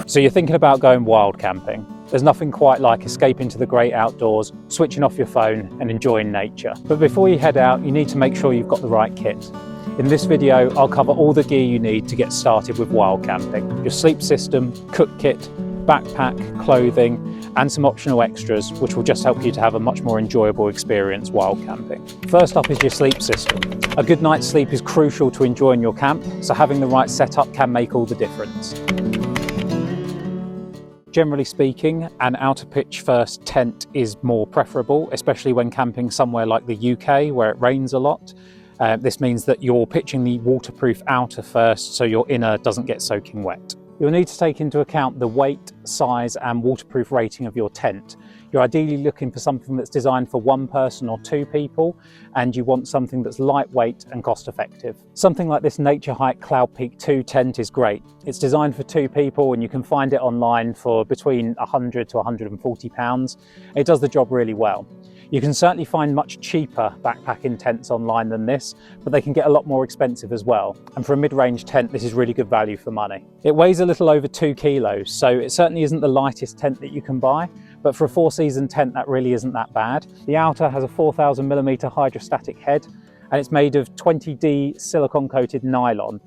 So you're thinking about going wild camping. There's nothing quite like escaping to the great outdoors, switching off your phone and enjoying nature. But before you head out, you need to make sure you've got the right kit. In this video, I'll cover all the gear you need to get started with wild camping. Your sleep system, cook kit, backpack, clothing, and some optional extras, which will just help you to have a much more enjoyable experience wild camping. First up is your sleep system. A good night's sleep is crucial to enjoying your camp, so having the right setup can make all the difference. Generally speaking, an outer pitch first tent is more preferable, especially when camping somewhere like the UK where it rains a lot. This means that you're pitching the waterproof outer first so your inner doesn't get soaking wet. You'll need to take into account the weight, size and waterproof rating of your tent. You're ideally looking for something that's designed for one person or two people, and you want something that's lightweight and cost effective. Something like this Naturehike Cloud Peak 2 tent is great. It's designed for two people and you can find it online for between £100 to £140. It does the job really well. You can certainly find much cheaper backpacking tents online than this, but they can get a lot more expensive as well. And for a mid-range tent, this is really good value for money. It weighs a little over 2 kilos, so it certainly isn't the lightest tent that you can buy, but for a 4-season tent, that really isn't that bad. The outer has a 4,000mm hydrostatic head, and it's made of 20D silicone-coated nylon.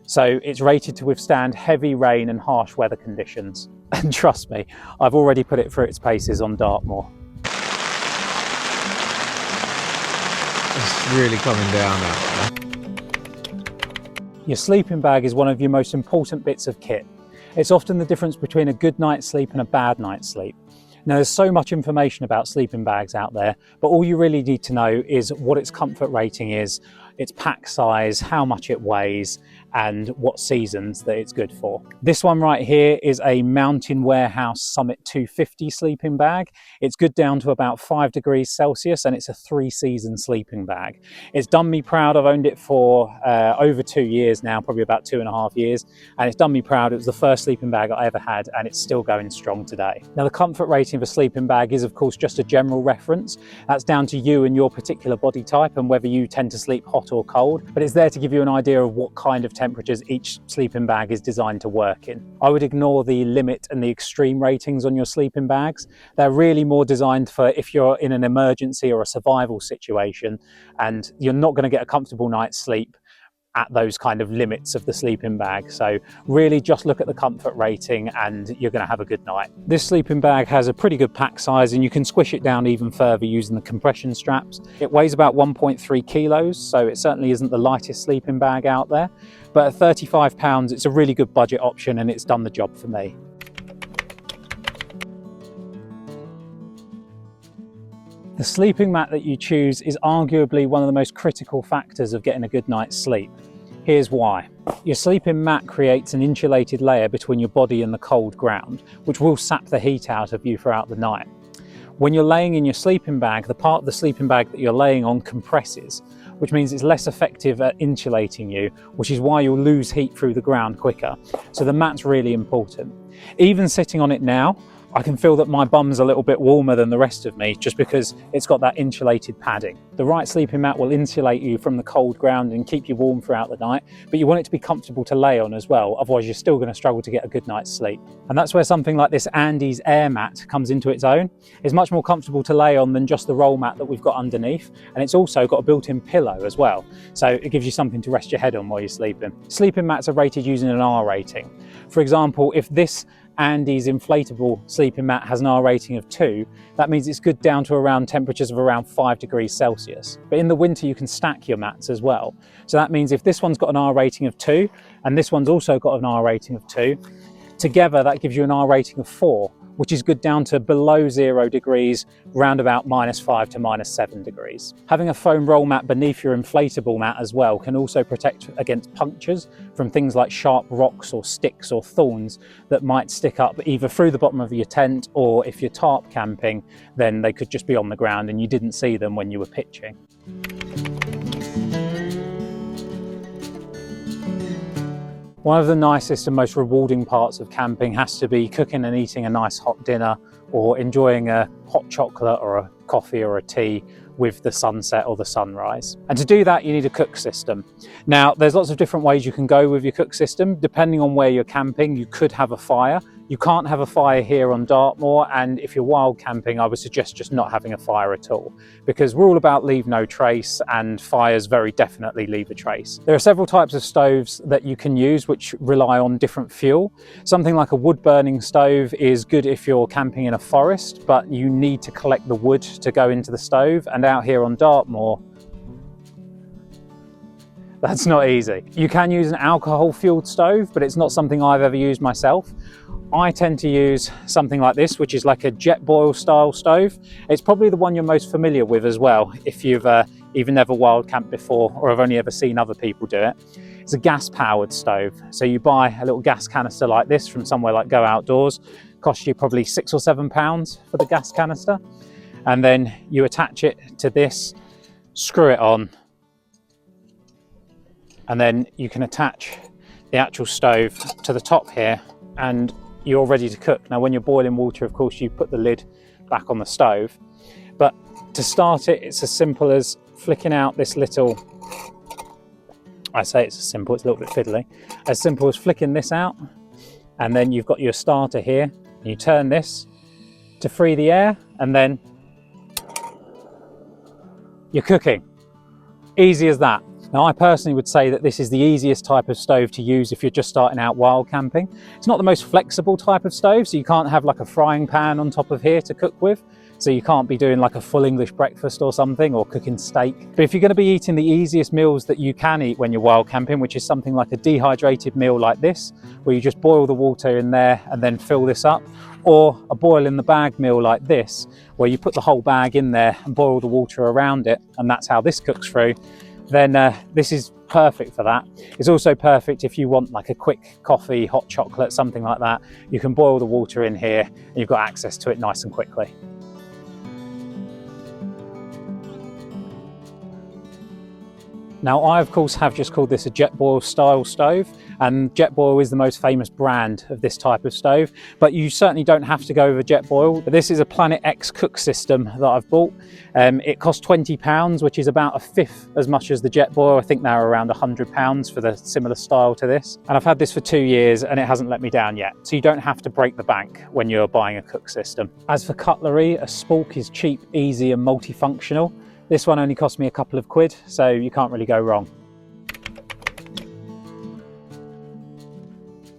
So it's rated to withstand heavy rain and harsh weather conditions. And trust me, I've already put it through its paces on Dartmoor. It's really coming down now. Your sleeping bag is one of your most important bits of kit. It's often the difference between a good night's sleep and a bad night's sleep. Now, there's so much information about sleeping bags out there, but all you really need to know is what its comfort rating is, its pack size, how much it weighs, and what seasons that it's good for. This one right here is a Mountain Warehouse Summit 250 sleeping bag. It's good down to about 5 degrees Celsius, and it's a 3-season sleeping bag. It's done me proud. I've owned it for over 2 years now, probably about 2.5 years, and it's done me proud. It was the first sleeping bag I ever had, and it's still going strong today. Now, the comfort rating of a sleeping bag is, of course, just a general reference. That's down to you and your particular body type and whether you tend to sleep hot or cold, but it's there to give you an idea of what kind of temperatures each sleeping bag is designed to work in. I would ignore the limit and the extreme ratings on your sleeping bags. They're really more designed for if you're in an emergency or a survival situation and you're not going to get a comfortable night's sleep at those kind of limits of the sleeping bag. So really just look at the comfort rating and you're going to have a good night. This sleeping bag has a pretty good pack size and you can squish it down even further using the compression straps. It weighs about 1.3 kilos, so it certainly isn't the lightest sleeping bag out there, but at £35 it's a really good budget option and it's done the job for me. The sleeping mat that you choose is arguably one of the most critical factors of getting a good night's sleep. Here's why. Your sleeping mat creates an insulated layer between your body and the cold ground, which will sap the heat out of you throughout the night. When you're laying in your sleeping bag, the part of the sleeping bag that you're laying on compresses, which means it's less effective at insulating you, which is why you'll lose heat through the ground quicker. So the mat's really important. Even sitting on it now, I can feel that my bum's a little bit warmer than the rest of me just because it's got that insulated padding. The right sleeping mat will insulate you from the cold ground and keep you warm throughout the night, but you want it to be comfortable to lay on as well, otherwise you're still going to struggle to get a good night's sleep. And that's where something like this Andes air mat comes into its own. It's much more comfortable to lay on than just the roll mat that we've got underneath, and it's also got a built-in pillow as well, so it gives you something to rest your head on while you're sleeping. Sleeping mats are rated using an R rating. For example, if this Andes inflatable sleeping mat has an R rating of 2, that means it's good down to around temperatures of around 5 degrees Celsius. But in the winter you can stack your mats as well. So that means if this one's got an R rating of 2 and this one's also got an R rating of 2, together that gives you an R rating of 4, which is good down to below 0 degrees, round about -5 to -7 degrees. Having a foam roll mat beneath your inflatable mat as well can also protect against punctures from things like sharp rocks or sticks or thorns that might stick up either through the bottom of your tent, or if you're tarp camping, then they could just be on the ground and you didn't see them when you were pitching. One of the nicest and most rewarding parts of camping has to be cooking and eating a nice hot dinner, or enjoying a hot chocolate or a coffee or a tea with the sunset or the sunrise. And to do that, you need a cook system. Now, there's lots of different ways you can go with your cook system. Depending on where you're camping, you could have a fire. You can't have a fire here on Dartmoor, and if you're wild camping, I would suggest just not having a fire at all, because we're all about leave no trace, and fires very definitely leave a trace. There are several types of stoves that you can use which rely on different fuel. Something like a wood burning stove is good if you're camping in a forest, but you need to collect the wood to go into the stove, and out here on Dartmoor, that's not easy. You can use an alcohol fueled stove, but it's not something I've ever used myself. I tend to use something like this, which is like a jet boil style stove. It's probably the one you're most familiar with as well, if you've even never wild camped before or have only ever seen other people do it. It's a gas powered stove. So you buy a little gas canister like this from somewhere like Go Outdoors, costs you probably £6 or £7 for the gas canister. And then you attach it to this, screw it on, and then you can attach the actual stove to the top here, and you're ready to cook. Now, when you're boiling water, of course, you put the lid back on the stove. But to start it, it's as simple as flicking out this little, I say it's simple, it's a little bit fiddly. As simple as flicking this out, and then you've got your starter here, and you turn this to free the air, and then you're cooking. Easy as that. Now, I personally would say that this is the easiest type of stove to use if you're just starting out wild camping. It's not the most flexible type of stove, so you can't have like a frying pan on top of here to cook with. So you can't be doing like a full English breakfast or something, or cooking steak. But if you're going to be eating the easiest meals that you can eat when you're wild camping, which is something like a dehydrated meal like this, where you just boil the water in there and then fill this up, or a boil in the bag meal like this, where you put the whole bag in there and boil the water around it, and that's how this cooks through, then this is perfect for that. It's also perfect if you want like a quick coffee, hot chocolate, something like that. You can boil the water in here and you've got access to it nice and quickly. Now, I of course have just called this a Jetboil style stove, and Jetboil is the most famous brand of this type of stove, but you certainly don't have to go with a Jetboil. This is a Planet X cook system that I've bought. It costs £20, which is about a fifth as much as the Jetboil. I think they're around £100 for the similar style to this. And I've had this for 2 years and it hasn't let me down yet. So you don't have to break the bank when you're buying a cook system. As for cutlery, a spork is cheap, easy and multifunctional. This one only cost me a couple of quid, so you can't really go wrong.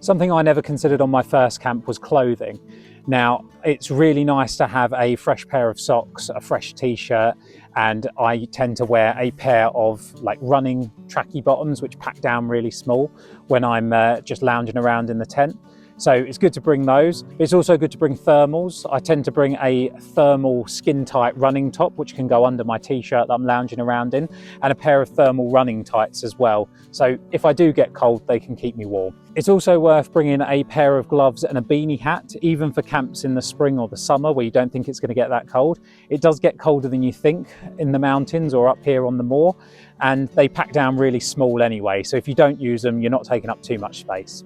Something I never considered on my first camp was clothing. Now, it's really nice to have a fresh pair of socks, a fresh t-shirt, and I tend to wear a pair of like running tracky bottoms, which pack down really small when I'm just lounging around in the tent. So it's good to bring those. It's also good to bring thermals. I tend to bring a thermal skin tight running top, which can go under my t-shirt that I'm lounging around in, and a pair of thermal running tights as well. So if I do get cold, they can keep me warm. It's also worth bringing a pair of gloves and a beanie hat, even for camps in the spring or the summer where you don't think it's going to get that cold. It does get colder than you think in the mountains or up here on the moor, and they pack down really small anyway. So if you don't use them, you're not taking up too much space.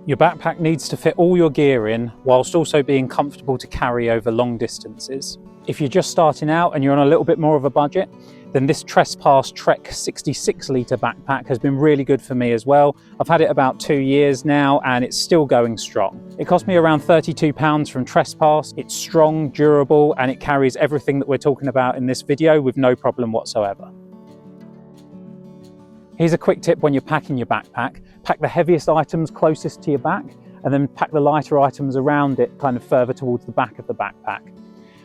Your backpack needs to fit all your gear in whilst also being comfortable to carry over long distances. If you're just starting out and you're on a little bit more of a budget, then this Trespass Trek 66 litre backpack has been really good for me as well. I've had it about 2 years now and it's still going strong. It cost me around £32 from Trespass. It's strong, durable, and it carries everything that we're talking about in this video with no problem whatsoever. Here's a quick tip when you're packing your backpack. Pack the heaviest items closest to your back and then pack the lighter items around it kind of further towards the back of the backpack.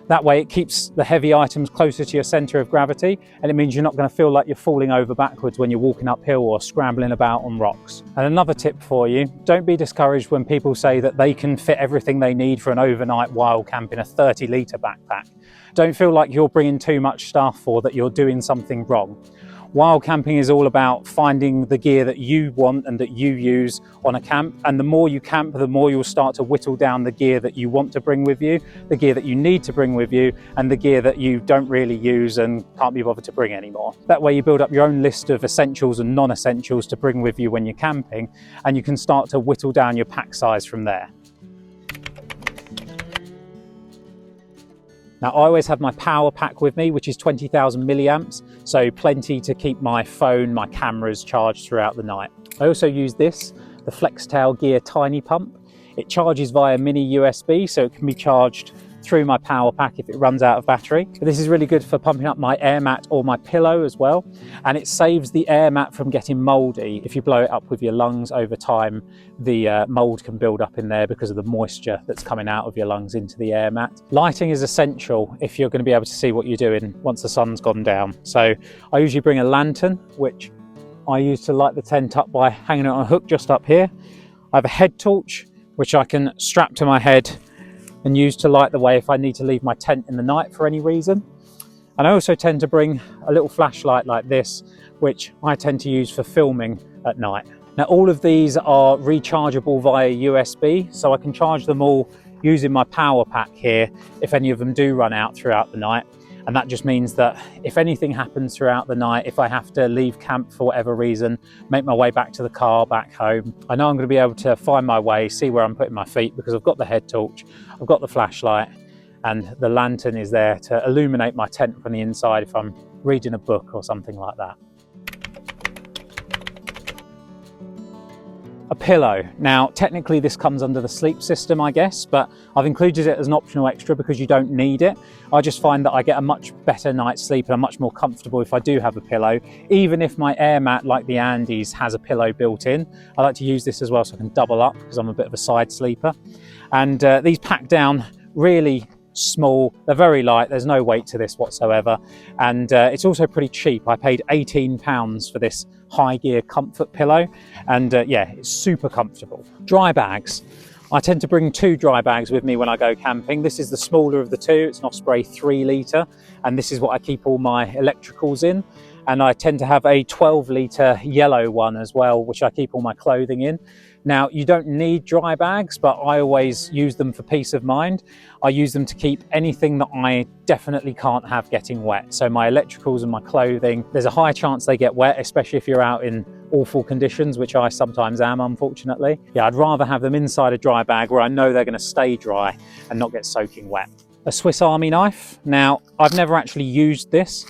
That way it keeps the heavy items closer to your centre of gravity, and it means you're not going to feel like you're falling over backwards when you're walking uphill or scrambling about on rocks. And another tip for you, don't be discouraged when people say that they can fit everything they need for an overnight wild camp in a 30 litre backpack. Don't feel like you're bringing too much stuff or that you're doing something wrong. Wild camping is all about finding the gear that you want and that you use on a camp, and the more you camp, the more you'll start to whittle down the gear that you want to bring with you, the gear that you need to bring with you, and the gear that you don't really use and can't be bothered to bring anymore. That way you build up your own list of essentials and non-essentials to bring with you when you're camping, and you can start to whittle down your pack size from there. Now I always have my power pack with me, which is 20,000 milliamps, so plenty to keep my phone, my cameras charged throughout the night. I also use this, the Flextail Gear Tiny Pump. It charges via mini USB, so it can be charged through my power pack if it runs out of battery. But this is really good for pumping up my air mat or my pillow as well, and it saves the air mat from getting mouldy. If you blow it up with your lungs over time, the mould can build up in there because of the moisture that's coming out of your lungs into the air mat. Lighting is essential if you're going to be able to see what you're doing once the sun's gone down. So I usually bring a lantern, which I use to light the tent up by hanging it on a hook just up here. I have a head torch, which I can strap to my head and use to light the way if I need to leave my tent in the night for any reason. And I also tend to bring a little flashlight like this, which I tend to use for filming at night. Now all of these are rechargeable via USB, so I can charge them all using my power pack here if any of them do run out throughout the night. And that just means that if anything happens throughout the night, if I have to leave camp for whatever reason, make my way back to the car, back home, I know I'm going to be able to find my way, see where I'm putting my feet, because I've got the head torch, I've got the flashlight, and the lantern is there to illuminate my tent from the inside if I'm reading a book or something like that. A pillow. Now, technically this comes under the sleep system, I guess, but I've included it as an optional extra because you don't need it. I just find that I get a much better night's sleep and I'm much more comfortable if I do have a pillow. Even if my air mat, like the Andes, has a pillow built in, I like to use this as well so I can double up because I'm a bit of a side sleeper. And these pack down really small, they're very light, there's no weight to this whatsoever, and it's also pretty cheap. I paid £18 for this high gear comfort pillow, and yeah, it's super comfortable. Dry bags. I tend to bring 2 dry bags with me when I go camping. This is the smaller of the 2, it's an Osprey 3 litre, and this is what I keep all my electricals in. And I tend to have a 12 litre yellow one as well, which I keep all my clothing in. Now, you don't need dry bags, but I always use them for peace of mind. I use them to keep anything that I definitely can't have getting wet. So my electricals and my clothing, there's a high chance they get wet, especially if you're out in awful conditions, which I sometimes am, unfortunately. Yeah, I'd rather have them inside a dry bag where I know they're going to stay dry and not get soaking wet. A Swiss Army knife. Now, I've never actually used this,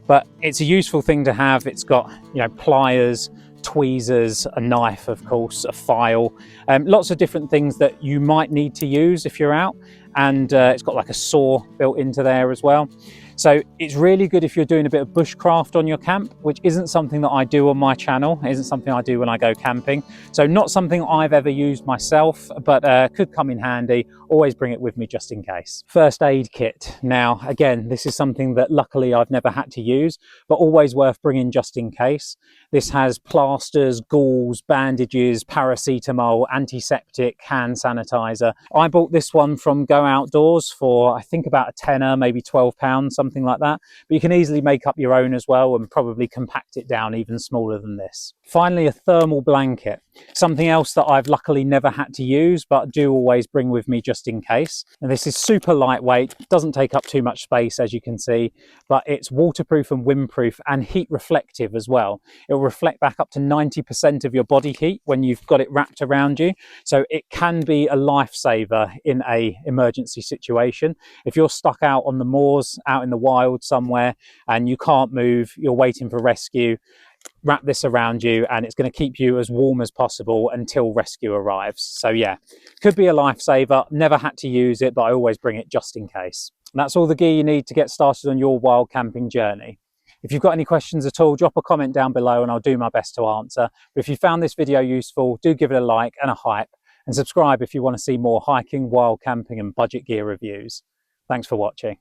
but it's a useful thing to have. It's got, you know, pliers, tweezers, a knife, of course, a file, lots of different things that you might need to use if you're out, and it's got like a saw built into there as well. So it's really good if you're doing a bit of bushcraft on your camp, which isn't something that I do on my channel. It isn't something I do when I go camping. So not something I've ever used myself, but could come in handy. Always bring it with me just in case. First aid kit. Now, again, this is something that luckily I've never had to use, but always worth bringing just in case. This has plasters, gauze, bandages, paracetamol, antiseptic, hand sanitizer. I bought this one from Go Outdoors for, I think, about a tenner, maybe £12, something like that. But you can easily make up your own as well and probably compact it down even smaller than this. Finally, a thermal blanket. Something else that I've luckily never had to use, but do always bring with me just in case. And this is super lightweight, doesn't take up too much space, as you can see, but it's waterproof and windproof and heat reflective as well. It will reflect back up to 90% of your body heat when you've got it wrapped around you. So it can be a lifesaver in an emergency situation. If you're stuck out on the moors, out in the wild somewhere, and you can't move, you're waiting for rescue, wrap this around you and it's going to keep you as warm as possible until rescue arrives. So yeah, could be a lifesaver. Never had to use it, but I always bring it just in case. And that's all the gear you need to get started on your wild camping journey. If you've got any questions at all, drop a comment down below and I'll do my best to answer. But if you found this video useful, do give it a like and a hype, and subscribe if you want to see more hiking, wild camping and budget gear reviews. Thanks for watching.